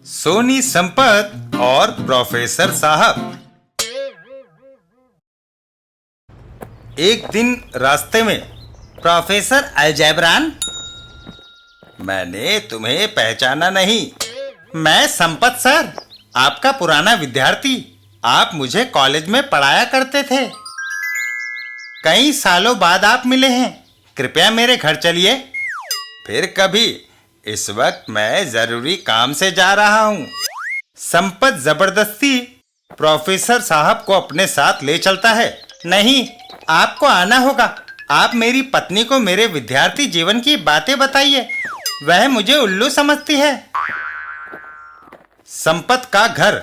सोनी संपत और प्रोफेसर साहब। एक दिन रास्ते में, प्रोफेसर अलजैबरान, मैंने तुम्हें पहचाना नहीं। मैं संपत सर, आपका पुराना विद्यार्थी। आप मुझे कॉलेज में पढ़ाया करते थे। कई सालों बाद आप मिले हैं। कृपया मेरे घर चलिए। फिर कभी। इस वक्त मैं जरूरी काम से जा रहा हूँ। संपत जबरदस्ती प्रोफेसर साहब को अपने साथ ले चलता है। नहीं, आपको आना होगा। आप मेरी पत्नी को मेरे विद्यार्थी जीवन की बातें बताइए। वह मुझे उल्लू समझती है। संपत का घर।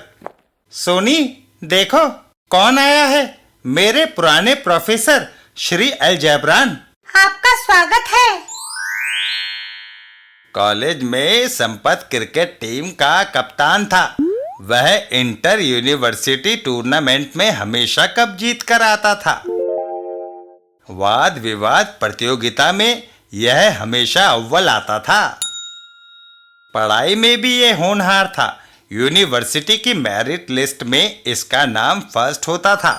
सोनी, देखो कौन आया है। मेरे पुराने प्रोफेसर श्री अलजैबरान। आपका स्वागत है। कॉलेज में संपत क्रिकेट टीम का कप्तान था। वह इंटर यूनिवर्सिटी टूर्नामेंट में हमेशा कप जीत कर आता था। वाद विवाद प्रतियोगिता में यह हमेशा अव्वल आता था। पढ़ाई में भी यह होनहार था। यूनिवर्सिटी की मेरिट लिस्ट में इसका नाम फर्स्ट होता था।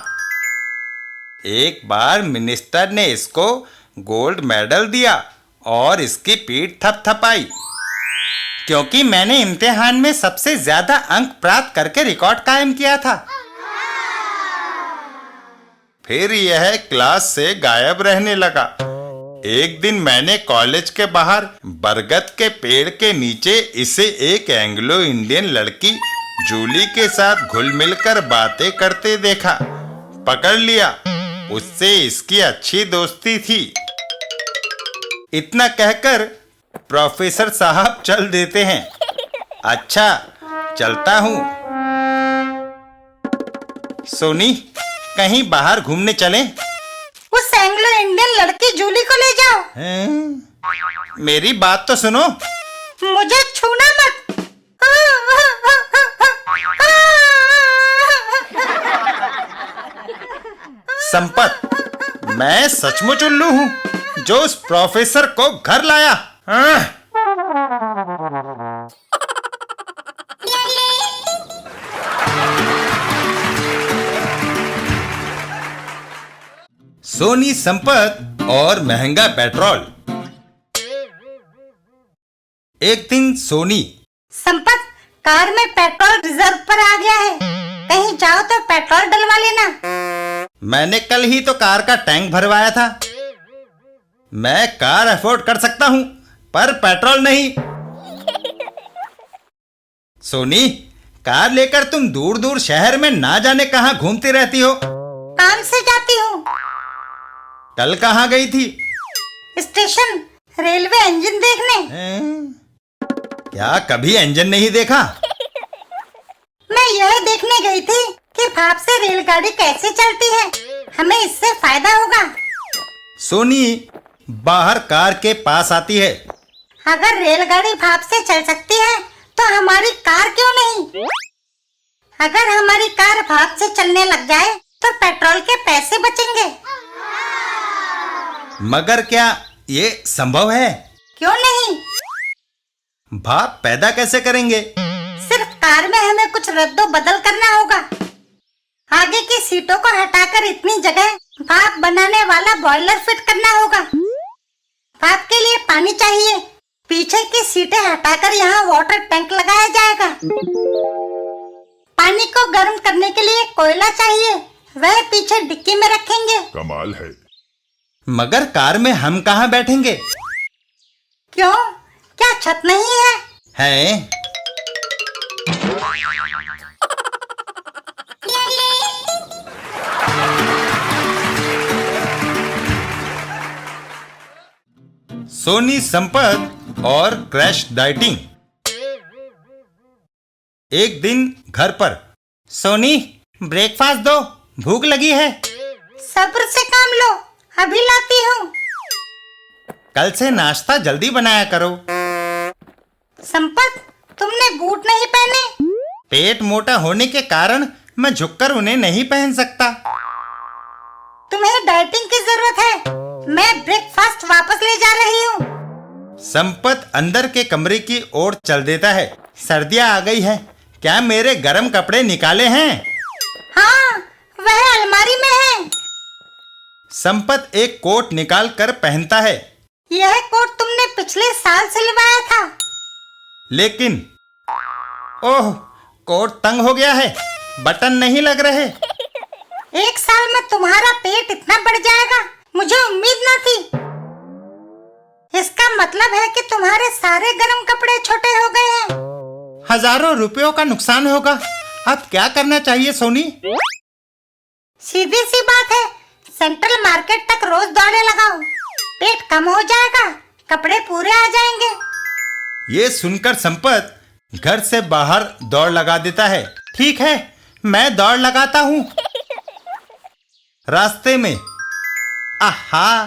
एक बार मिनिस्टर ने इसको गोल्ड मेडल दिया और इसकी पीठ थपथपाई, क्योंकि मैंने इम्तिहान में सबसे ज्यादा अंक प्राप्त करके रिकॉर्ड कायम किया था। फिर यह क्लास से गायब रहने लगा। एक दिन मैंने कॉलेज के बाहर बरगद के पेड़ के नीचे इसे एक एंग्लो इंडियन लड़की जूली के साथ घुल मिलकर बातें करते देखा। पकड़ लिया। उससे इसकी अच्छी दोस्ती थी। इतना कहकर प्रोफेसर साहब चल देते हैं। अच्छा, चलता हूँ। सोनी, कहीं बाहर घूमने चलें? उस एंग्लो इंडियन लड़की जूली को ले जाओ। मेरी बात तो सुनो। मुझे छूना मत। संपत, मैं सचमुच उल्लू हूँ जो उस प्रोफेसर को घर लाया। सोनी संपत और महंगा पेट्रोल। एक दिन सोनी, संपत, कार में पेट्रोल रिजर्व पर आ गया है। कहीं जाओ तो पेट्रोल डलवा लेना। मैंने कल ही तो कार का टैंक भरवाया था। मैं कार अफोर्ड कर सकता हूँ, पर पेट्रोल नहीं। सोनी, कार लेकर तुम दूर दूर शहर में ना जाने कहाँ घूमती रहती हो। काम से जाती हूँ। कल कहाँ गई थी? स्टेशन रेलवे इंजन देखने। क्या कभी इंजन नहीं देखा? मैं यह देखने गई थी कि भाप से रेलगाड़ी कैसे चलती है। हमें इससे फायदा होगा। सोनी बाहर कार के पास आती है। अगर रेलगाड़ी भाप से चल सकती है तो हमारी कार क्यों नहीं? अगर हमारी कार भाप से चलने लग जाए तो पेट्रोल के पैसे बचेंगे। मगर क्या ये संभव है? क्यों नहीं? भाप पैदा कैसे करेंगे? सिर्फ कार में हमें कुछ रद्दो बदल करना होगा। आगे की सीटों को हटाकर इतनी जगह भाप बनाने वाला बॉयलर फिट करना होगा। भाप के लिए पानी चाहिए। पीछे की सीटें हटाकर यहाँ वाटर टैंक लगाया जाएगा। पानी को गर्म करने के लिए कोयला चाहिए। वह पीछे डिक्की में रखेंगे। कमाल है। मगर कार में हम कहाँ बैठेंगे? क्यों, क्या छत नहीं है? है। सोनी संपत और क्रैश डाइटिंग। एक दिन घर पर, सोनी ब्रेकफास्ट दो, भूख लगी है। सब्र से काम लो, अभी लाती हूँ। कल से नाश्ता जल्दी बनाया करो। संपत, तुमने बूट नहीं पहने। पेट मोटा होने के कारण मैं झुककर उन्हें नहीं पहन सकता। तुम्हें डाइटिंग की जरूरत है। मैं ब्रेकफास्ट वापस ले जा रही हूँ। संपत अंदर के कमरे की ओर चल देता है। सर्दियाँ आ गई है, क्या मेरे गर्म कपड़े निकाले हैं? हाँ, वह अलमारी में है। संपत एक कोट निकाल कर पहनता है। यह कोट तुमने पिछले साल सिलवाया था। लेकिन ओह, कोट तंग हो गया है, बटन नहीं लग रहे। एक साल में तुम्हारा पेट इतना बढ़ जाएगा, मुझे उम्मीद न थी। इसका मतलब है कि तुम्हारे सारे गर्म कपड़े छोटे हो गए हैं। हजारों रुपयों का नुकसान होगा। अब क्या करना चाहिए सोनी? सीधी सी बात है, सेंट्रल मार्केट तक रोज दौड़े लगाओ। पेट कम हो जाएगा, कपड़े पूरे आ जाएंगे। ये सुनकर संपत घर से बाहर दौड़ लगा देता है। ठीक है, मैं दौड़ लगाता हूँ। रास्ते में आहा,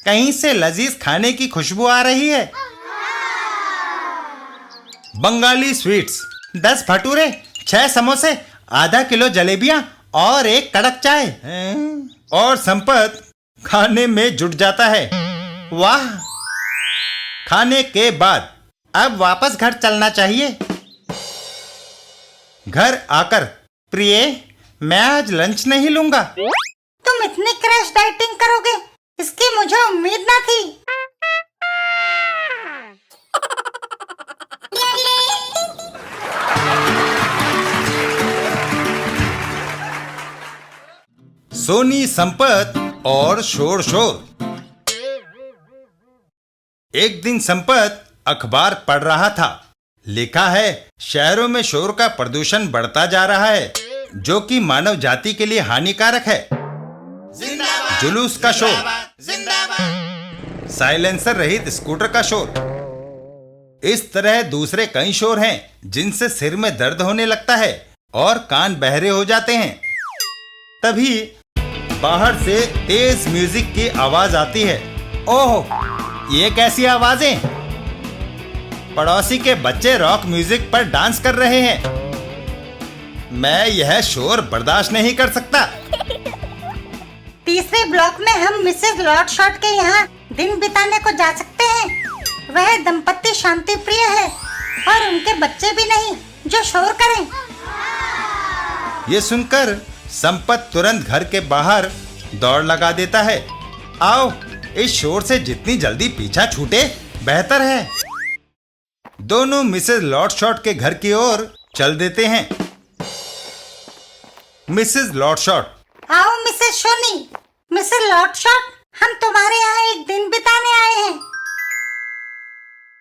कहीं से लजीज खाने की खुशबू आ रही है। बंगाली स्वीट्स, 10 भटूरे, 6 समोसे, आधा किलो जलेबियां और एक कड़क चाय। और संपत खाने में जुट जाता है। वाह! खाने के बाद अब वापस घर चलना चाहिए। घर आकर, प्रिय, मैं आज लंच नहीं लूंगा। तुम इतनी क्रैश डाइटिंग करोगे, इसकी मुझे उम्मीद न थी। सोनी, संपत और शोर शोर। एक दिन संपत अखबार पढ़ रहा था। लिखा है, शहरों में शोर का प्रदूषण बढ़ता जा रहा है, जो कि मानव जाति के लिए हानिकारक है। जुलूस का शोर, साइलेंसर रहित स्कूटर का शोर। इस तरह दूसरे कई शोर हैं जिनसे सिर में दर्द होने लगता है और कान बहरे हो जाते हैं। तभी बाहर से तेज म्यूजिक की आवाज आती है। ओह, ये कैसी आवाजें? पड़ोसी के बच्चे रॉक म्यूजिक पर डांस कर रहे हैं। मैं यह शोर बर्दाश्त नहीं कर सकता। तीसरे ब्लॉक में हम मिसेस लॉर्ड शॉट के यहाँ दिन बिताने को जा सकते हैं। वह दंपत्ति शांति प्रिय है और उनके बच्चे भी नहीं जो शोर करें। ये सुनकर संपत तुरंत घर के बाहर दौड़ लगा देता है। आओ, इस शोर से जितनी जल्दी पीछा छूटे बेहतर है। दोनों मिसेस लॉर्ड शॉट के घर की ओर चल देते हैं। मिसेस लॉर्ड शॉट, आओ मिसेस शोनी। मिसेस लॉर्ड शॉट, हम तुम्हारे यहाँ एक दिन बिताने आए हैं।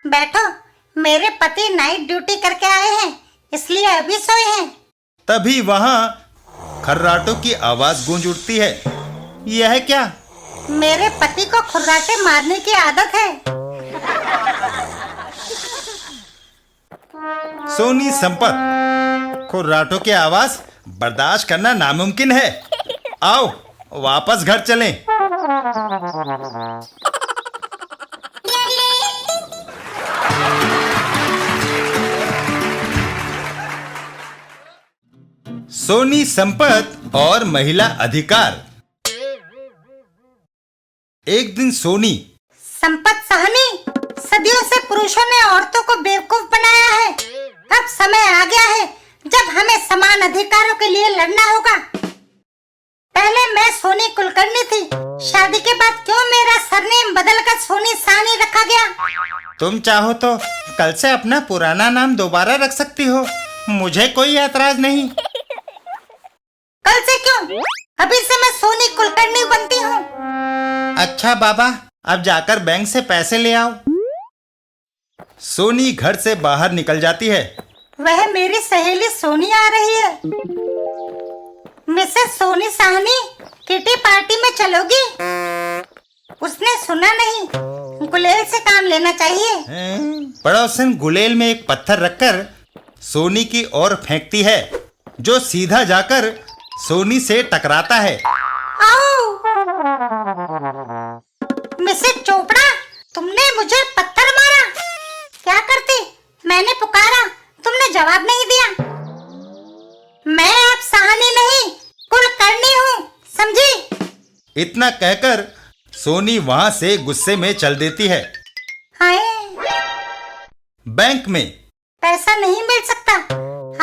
बैठो, मेरे पति नाइट ड्यूटी करके आए हैं, इसलिए अभी सोए हैं। तभी वहां खर्राटों की आवाज गूंज उठती है। यह क्या? मेरे पति को खुर्राटे मारने की आदत है। सोनी, संपत, खुर्राटों की आवाज बर्दाश्त करना नामुमकिन है। आओ, वापस घर चलें। सोनी, संपत और महिला अधिकार। एक दिन सोनी, संपत साहनी, सदियों से पुरुषों ने औरतों को बेवकूफ बनाया है। अब समय आ गया है जब हमें समान अधिकारों के लिए लड़ना होगा। पहले मैं सोनी कुलकर्णी थी, शादी के बाद क्यों मेरा सरनेम बदलकर सोनी साहनी रखा गया? तुम चाहो तो कल से अपना पुराना नाम दोबारा रख सकती हो, मुझे कोई ऐतराज नहीं। कल से क्यों? अभी से मैं सोनी कुलकर्णी बनती हूँ। अच्छा बाबा, अब जाकर बैंक से पैसे ले आओ। सोनी घर से बाहर निकल जाती है। वह मेरी सहेली सोनी आ रही है। Mrs Soni Sahni, kitty party में चलोगी? उसने सुना नहीं, गुलेल से काम लेना चाहिए। पड़ोसन गुलेल में एक पत्थर रखकर सोनी की ओर फेंकती है, जो सीधा जाकर सोनी से टकराता है। आओ! मिसेस चोपड़ा, तुमने मुझे पत्थर मारा। क्या करती? मैंने पुकारा, तुमने जवाब नहीं दिया। मैं अब साहनी नहीं, कुलकर्णी हूँ, समझी? इतना कहकर सोनी वहां से गुस्से में चल देती है। हाय! बैंक में पैसा नहीं मिल सकता।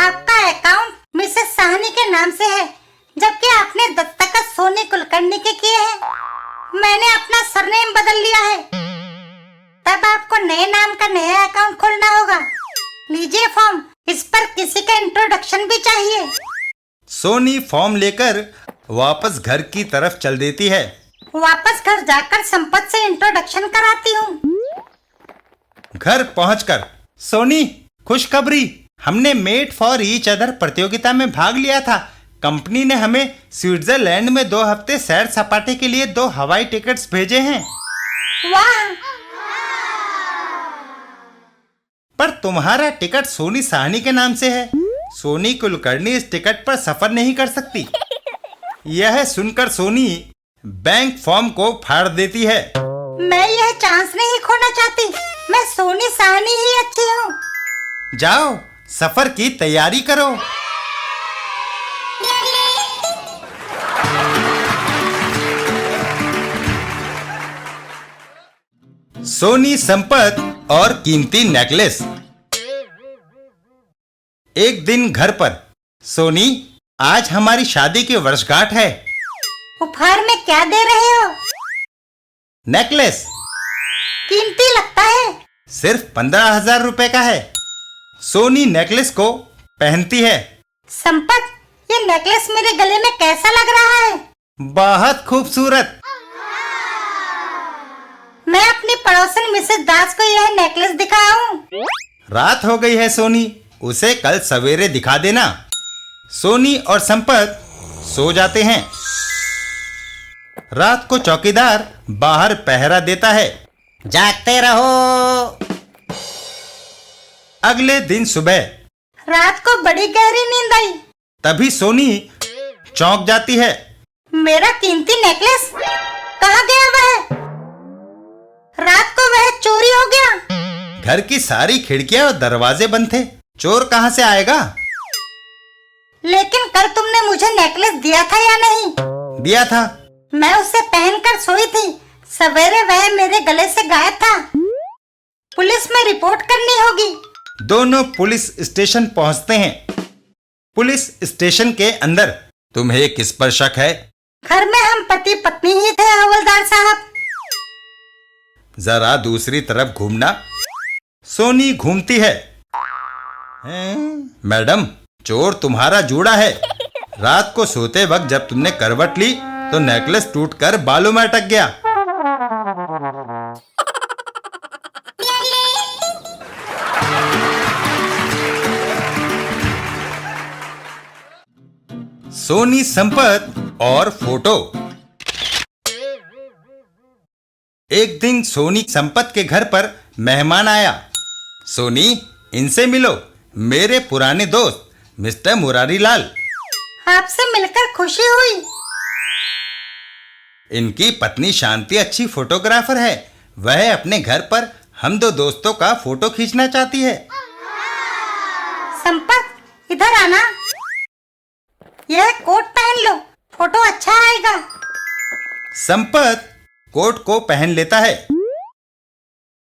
आपका अकाउंट मिसेस साहनी के नाम से है, जबकि आपने दस्तखत सोनी कुलकर्णी के किए हैं। मैंने अपना सरनेम बदल लिया है। तब आपको नए नाम का नया अकाउंट खोलना होगा। लीजिए फॉर्म, इस पर किसी का इंट्रोडक्शन भी चाहिए। सोनी फॉर्म लेकर वापस घर की तरफ चल देती है। वापस घर जाकर संपत से इंट्रोडक्शन कराती हूँ। घर पहुंचकर सोनी, खुशखबरी, हमने मेड फॉर ईच अदर प्रतियोगिता में भाग लिया था। कंपनी ने हमें स्विट्जरलैंड में 2 हफ्ते सैर सपाटे के लिए 2 हवाई टिकट्स भेजे हैं। वाह! पर तुम्हारा टिकट सोनी साहनी के नाम से है। सोनी कुलकर्णी इस टिकट पर सफर नहीं कर सकती। यह सुनकर सोनी बैंक फॉर्म को फाड़ देती है। मैं यह चांस नहीं खोना चाहती। मैं सोनी साहनी ही अच्छी हूँ। जाओ, सफर की तैयारी करो। सोनी, संपत और कीमती नेकलेस। एक दिन घर पर, सोनी, आज हमारी शादी की वर्षगांठ है। उपहार में क्या दे रहे हो? नेकलेस। कीमती लगता है। सिर्फ 15,000 रुपए का है। सोनी नेकलेस को पहनती है। संपत, ये नेकलेस मेरे गले में कैसा लग रहा है? बहुत खूबसूरत। मैं अपनी पड़ोसन मिसेस दास को यह नेकलेस दिखाऊं? रात हो गई है सोनी, उसे कल सवेरे दिखा देना। सोनी और संपत सो जाते हैं। रात को चौकीदार बाहर पहरा देता है। जागते रहो। अगले दिन सुबह रात को बड़ी गहरी नींद आई। तभी सोनी चौंक जाती है। मेरा कीमती नेकलेस कहाँ गया वह? रात को वह चोरी हो गया। घर की सारी खिड़कियां और दरवाजे बंद थे, चोर कहाँ से आएगा? लेकिन कल तुमने मुझे नेकलेस दिया था या नहीं? दिया था। मैं उसे पहनकर सोई थी। सवेरे वह मेरे गले से गायब था। पुलिस में रिपोर्ट करनी होगी। दोनों पुलिस स्टेशन पहुंचते हैं। पुलिस स्टेशन के अंदर, तुम्हें किस पर शक है? घर में हम पति पत्नी ही थे हवलदार साहब। जरा दूसरी तरफ घूमना। सोनी घूमती है। मैडम, चोर तुम्हारा जूड़ा है। रात को सोते वक्त जब तुमने करवट ली तो नेकलेस टूटकर बालों में अटक गया। सोनी, संपत और फोटो। एक दिन सोनी संपत के घर पर मेहमान आया। सोनी, इनसे मिलो, मेरे पुराने दोस्त मिस्टर मुरारी लाल। आपसे मिलकर खुशी हुई। इनकी पत्नी शांति अच्छी फोटोग्राफर है। वह अपने घर पर हम 2 दोस्तों का फोटो खींचना चाहती है। संपत, इधर आना। यह कोट पहन लो, फोटो अच्छा आएगा। संपत कोट को पहन लेता है।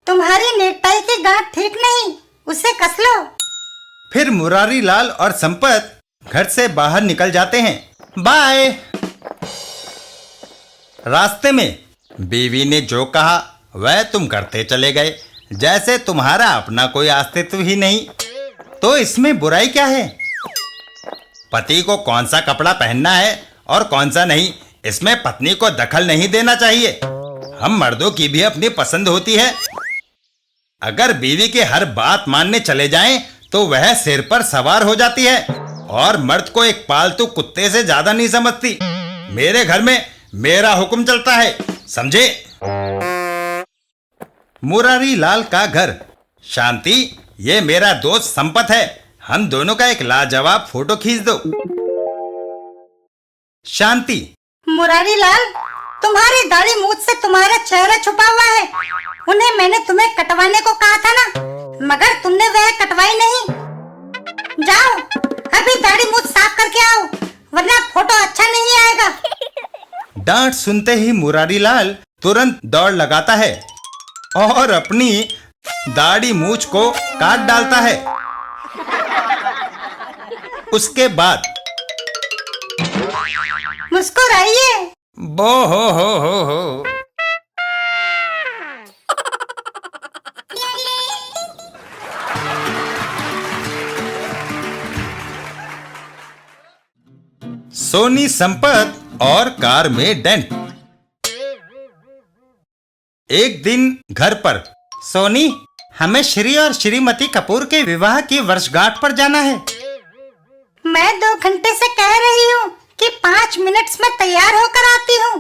तुम्हारी नेकटाई की गांठ ठीक नहीं, उसे कस लो। फिर मुरारी लाल और संपत घर से बाहर निकल जाते हैं। बाय। रास्ते में बीवी ने जो कहा वह तुम करते चले गए, जैसे तुम्हारा अपना कोई अस्तित्व ही नहीं। तो इसमें बुराई क्या है? पति को कौन सा कपड़ा पहनना है और कौन सा नहीं, इसमें पत्नी को दखल नहीं देना चाहिए। हम मर्दों की भी अपनी पसंद होती है। अगर बीवी की हर बात मानने चले जाएं तो वह सिर पर सवार हो जाती है और मर्द को एक पालतू कुत्ते से ज्यादा नहीं समझती। मेरे घर में मेरा हुक्म चलता है, समझे? मुरारी लाल का घर। शांति, ये मेरा दोस्त संपत है। हम दोनों का एक लाजवाब फोटो खींच दो। शांति, मुरारी लाल, तुम्हारी दाढ़ी मूछ से तुम्हारा चेहरा छुपा हुआ है। उन्हें मैंने तुम्हें कटवाने को कहा था ना, मगर तुमने वह कटवाई नहीं। जाओ, अभी दाढ़ी मूछ साफ करके आओ, वरना फोटो अच्छा नहीं आएगा। डांट सुनते ही मुरारी लाल तुरंत दौड़ लगाता है और अपनी दाढ़ी मूछ को काट डालता है। उसके बाद मुस्कुराइए। बो हो। सोनी संपत और कार में डेंट। एक दिन घर पर सोनी, हमें श्री और श्रीमती कपूर के विवाह की वर्षगांठ पर जाना है। मैं 2 घंटे से कह रही हूँ कि 5 मिनट्स में तैयार होकर आती हूँ।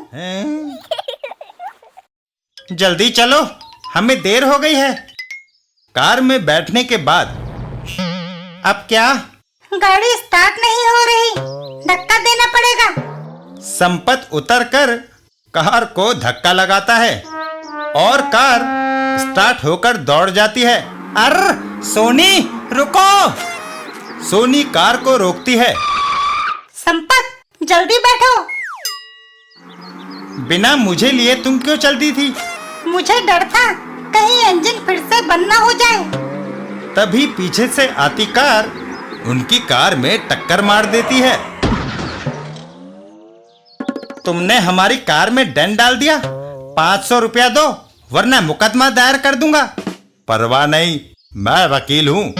जल्दी चलो, हमें देर हो गई है। कार में बैठने के बाद अब क्या? गाड़ी स्टार्ट नहीं हो रही, धक्का देना पड़ेगा। संपत उतरकर कार को धक्का लगाता है और कार स्टार्ट होकर दौड़ जाती है। अरे सोनी, रुको! सोनी कार को रोकती है। संपत, जल्दी बैठो। बिना मुझे लिए तुम क्यों चलती थी? मुझे डर था कहीं इंजन फिर से बंद ना हो जाए। तभी पीछे से आती कार उनकी कार में टक्कर मार देती है। तुमने हमारी कार में डेंट डाल दिया। 500 रुपया दो, वरना मुकदमा दायर कर दूंगा। परवाह नहीं, मैं वकील हूँ।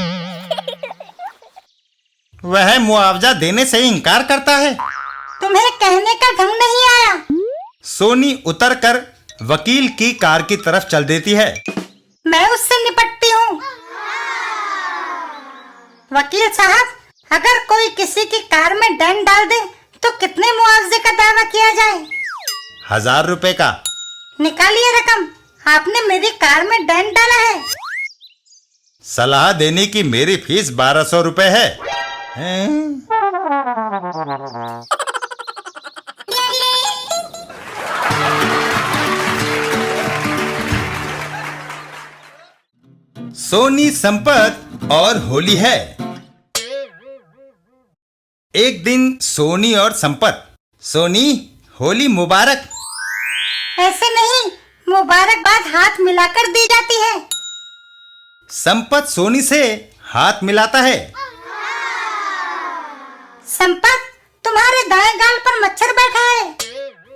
वह मुआवजा देने से इनकार करता है। तुम्हें कहने का ढंग नहीं आया। सोनी उतरकर वकील की कार की तरफ चल देती है। मैं उससे निपटती हूँ। वकील साहब, अगर कोई किसी की कार में डेंट डाल दे तो कितने मुआवजे का दावा किया जाए? 1000 रुपए का। निकालिए रकम। आपने मेरी कार में डेंट डाला है। सलाह देने की मेरी फीस 1200 रुपए है। सोनी संपत और होली है। एक दिन सोनी और संपत, सोनी होली मुबारक। ऐसे नहीं, मुबारकबाद हाथ मिलाकर दी जाती है। संपत सोनी से हाथ मिलाता है। संपत, तुम्हारे दाएं गाल पर मच्छर बैठा है।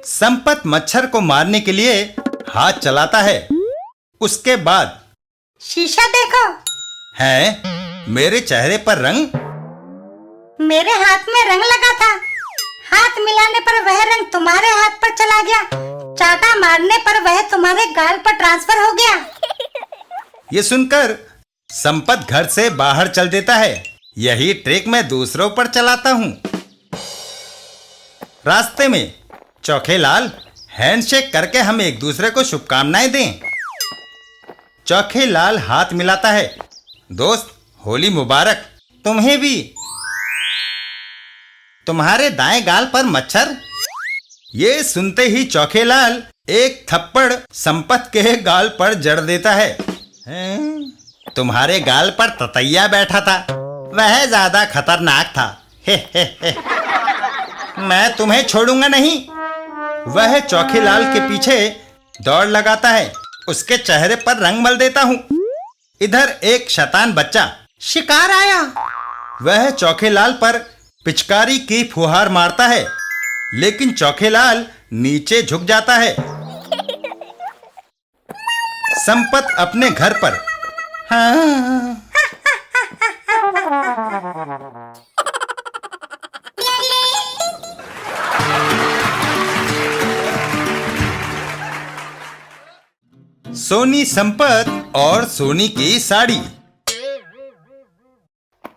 संपत मच्छर को मारने के लिए हाथ चलाता है। उसके बाद शीशा देखो। है मेरे चेहरे पर रंग। मेरे हाथ में रंग लगा था। हाथ मिलाने पर वह रंग तुम्हारे हाथ पर चला गया। चाटा मारने पर वह तुम्हारे गाल पर ट्रांसफर हो गया। ये सुनकर संपत घर से बाहर चल देता है। यही ट्रिक मैं दूसरों पर चलाता हूँ। रास्ते में चौखेलाल हैंडशेक करके हम एक दूसरे को शुभकामनाएं दें। चौखेलाल हाथ मिलाता है। दोस्त, होली मुबारक। तुम्हें भी। तुम्हारे दाएं गाल पर मच्छर। ये सुनते ही चौखेलाल एक थप्पड़ संपत के गाल पर जड़ देता है। तुम्हारे गाल पर ततैया बैठा था, वह ज्यादा खतरनाक था। हे। मैं तुम्हें छोड़ूंगा नहीं। वह चौखेलाल के पीछे दौड़ लगाता है। उसके चेहरे पर रंग मल देता हूँ। इधर एक शैतान बच्चा शिकार आया। वह चौखेलाल पर पिचकारी की फुहार मारता है, लेकिन चौखेलाल नीचे झुक जाता है। संपत अपने घर पर। हाँ। सोनी संपत और सोनी की साड़ी।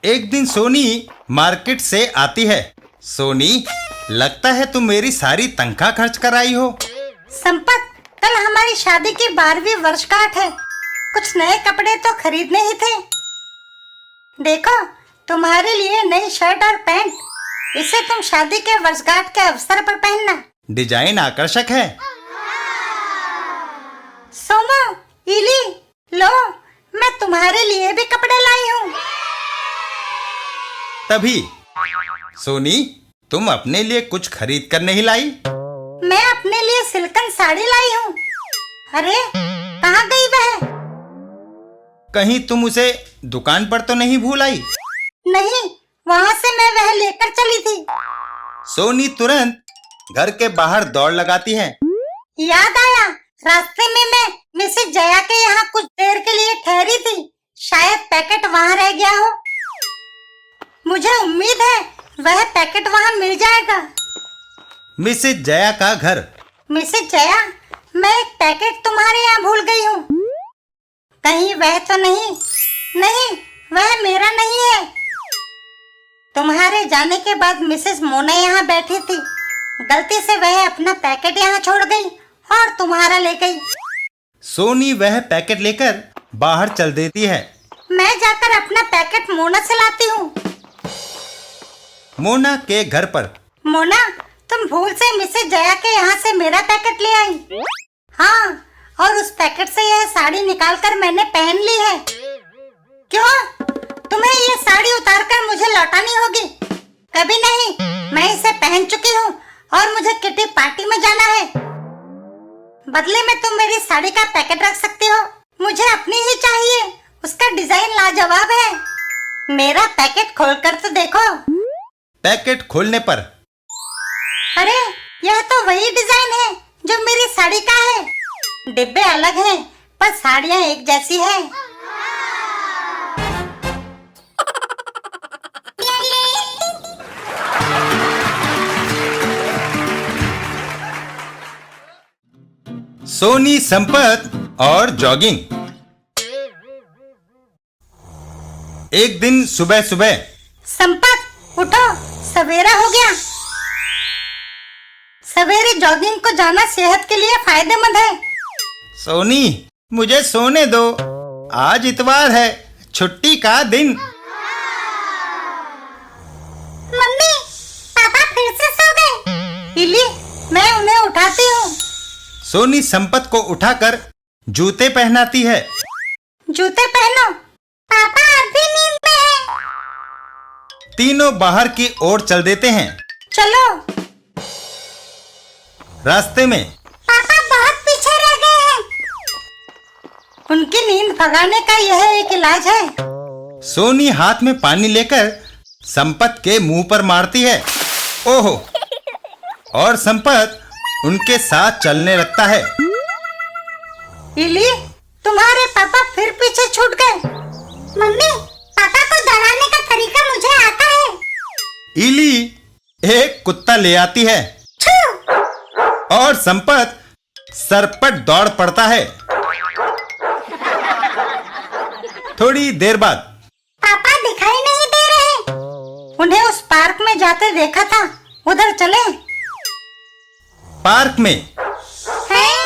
एक दिन सोनी मार्केट से आती है। सोनी, लगता है तुम मेरी सारी तनख्वाह खर्च कर आई हो। संपत, कल हमारी शादी की 12वीं वर्षगांठ है। कुछ नए कपड़े तो खरीदने ही थे। देखो, तुम्हारे लिए नई शर्ट और पैंट। इसे तुम शादी के वर्षगांठ के अवसर पर पहनना। डिजाइन आकर्षक है। सोमो, इली, लो, मैं तुम्हारे लिए भी कपड़े लाई हूँ। तभी सोनी, तुम अपने लिए कुछ खरीद कर नहीं लाई? मैं अपने लिए सिल्कन साड़ी लाई हूँ। अरे, कहाँ गई वह? कहीं तुम उसे दुकान पर तो नहीं भूल आई? नहीं, वहाँ से मैं वह सोनी तुरंत घर के बाहर दौड़ लगाती है। याद आया, रास्ते में मैं मिसेस जया के यहाँ कुछ देर के लिए ठहरी थी। शायद पैकेट वहाँ रह गया हो। मुझे उम्मीद है वह पैकेट वहाँ मिल जाएगा। मिसेस जया का घर। मिसेस जया, मैं एक पैकेट तुम्हारे यहाँ भूल गई हूँ। कहीं वह तो नहीं? नहीं, वह मेरा नहीं है। तुम्हारे जाने के बाद मिसेस मोना यहाँ बैठी थी। गलती से वह अपना पैकेट यहाँ छोड़ गई और तुम्हारा ले गई। सोनी वह पैकेट लेकर बाहर चल देती है। मैं जाकर अपना पैकेट मोना से लाती हूँ। मोना के घर पर। मोना, तुम भूल से मिसेस जया के यहाँ से मेरा पैकेट ले आई। हाँ, और उस पैकेट से यह साड़ी निकालकर मैंने पहन ली है। क्यों? तुम्हें ये साड़ी उतारकर मुझे लौटानी होगी? कभी नहीं, मैं इसे पहन चुकी हूँ और मुझे किटी पार्टी में जाना है। बदले में तुम मेरी साड़ी का पैकेट रख सकती हो। मुझे अपनी ही चाहिए, उसका डिजाइन लाजवाब है। मेरा पैकेट खोलकर तो देखो। पैकेट खोलने पर अरे, यह तो वही डिजाइन है जो मेरी साड़ी का है। डिब्बे अलग हैं, पर साड़ियाँ एक जैसी है। सोनी, संपत और जॉगिंग। एक दिन सुबह सुबह। संपत, उठो, सवेरा हो गया। सवेरे जॉगिंग को जाना सेहत के लिए फायदेमंद है। सोनी, मुझे सोने दो। आज इतवार है, छुट्टी का दिन। मम्मी, पापा फिर से सो गए। इली, मैं उन्हें उठाती हूँ। सोनी संपत को उठाकर जूते पहनाती है। जूते पहनो, पापा अभी नींद में है। तीनों बाहर की ओर चल देते हैं। चलो। रास्ते में पापा बहुत पीछे रह गए हैं। उनकी नींद भगाने का यह एक इलाज है। सोनी हाथ में पानी लेकर संपत के मुंह पर मारती है। ओहो! और संपत उनके साथ चलने लगता है। इली, तुम्हारे पापा फिर पीछे छूट गए। मम्मी, पापा को दौड़ाने का तरीका मुझे आता है। इली एक कुत्ता ले आती है और संपत सरपट दौड़ पड़ता है। थोड़ी देर बाद पापा दिखाई नहीं दे रहे। उन्हें उस पार्क में जाते देखा था, उधर चले। पार्क में हैं?